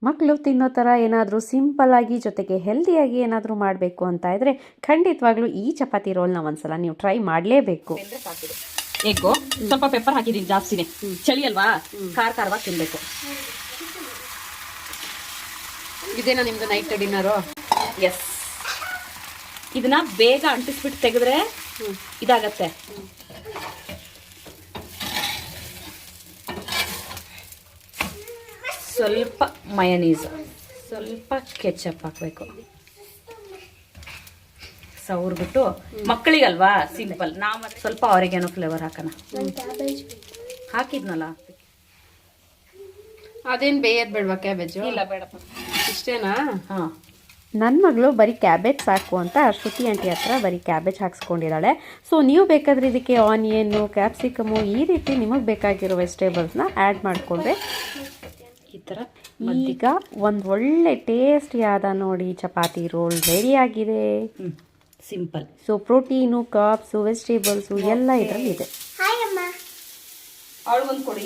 ಮಕ್ಕಳು ತಿನ್ನೋ ಥರ ಏನಾದರೂ ಸಿಂಪಲ್ಲಾಗಿ ಜೊತೆಗೆ ಹೆಲ್ದಿಯಾಗಿ ಏನಾದರೂ ಮಾಡಬೇಕು ಅಂತ ಇದ್ದರೆ ಖಂಡಿತವಾಗ್ಲೂ ಈ ಚಪಾತಿ ರೋಲ್ನ ಒಂದ್ಸಲ ನೀವು ಟ್ರೈ ಮಾಡಲೇಬೇಕು. ಎಗ್ಗು ಸ್ವಲ್ಪ ಪೆಪ್ಪರ್ ಹಾಕಿದ್ದೀನಿ ಜಾಸ್ತಿನೇ, ಚಳಿ ಅಲ್ವಾ, ಖಾರವಾಗಿ ತಿನ್ನಬೇಕು. ಇದೇನಾ ನಿಮ್ದು ನೈಟ್ ಡಿನ್ನರು? ಎಸ್, ಇದನ್ನ ಬೇಗ ಅಂಟಿಸ್ಬಿಟ್ಟು ತೆಗೆದ್ರೆ ಇದಾಗತ್ತೆ. ಸ್ವಲ್ಪ ಮಯನೀಸ್, ಸ್ವಲ್ಪ ಕೆಚಪ್ ಹಾಕಬೇಕು, ಸವರ್ಬಿಟ್ಟು ಮಕ್ಕಳಿಗಲ್ವಾ ಸಿಂಪಲ್. ನಾವು ಸ್ವಲ್ಪ ಆರಿಗ್ಯಾನೋ ಫ್ಲೇವರ್ ಹಾಕೋಣ. ಹಾಕಿದ್ನಲ್ಲ, ಅದೇನು ಬೇಯೋದು ಬೇಡವಾ ಕ್ಯಾಬೇಜು? ಇಲ್ಲ ಬೇಡಪ್ಪ, ಇಷ್ಟೇನಾ? ಹಾಂ. ನನ್ನ ಮಗಳು ಬರೀ ಕ್ಯಾಬೇಜ್ ಸಾಕು ಅಂತ ಶ್ರುತಿ ಆಂಟಿ ಹತ್ರ ಬರೀ ಕ್ಯಾಬೇಜ್ ಹಾಕ್ಸ್ಕೊಂಡಿದ್ದಾಳೆ. ಸೊ ನೀವು ಬೇಕಾದರೆ ಇದಕ್ಕೆ ಆನಿಯನ್ನು, ಕ್ಯಾಪ್ಸಿಕಮು, ಈ ರೀತಿ ನಿಮಗೆ ಬೇಕಾಗಿರೋ ವೆಜಿಟೇಬಲ್ಸ್ನ ಆ್ಯಡ್ ಮಾಡಿಕೊಂಡ್ರೆ ಈ ಥರ ಈಗ ಒಂದು ಒಳ್ಳೆ ಟೇಸ್ಟಿಯಾದ ನೋಡಿ ಚಪಾತಿ ರೋಲ್ ರೆಡಿಯಾಗಿದೆ. ಸಿಂಪಲ್. ಸೊ ಪ್ರೋಟೀನು, ಕಾರ್ಬ್ಸು, ವೆಜಿಟೇಬಲ್ಸು ಎಲ್ಲ ಇದರಲ್ಲಿ ಇದೆ. ಅವಳು ಒಂದು ಕೊಡಿ.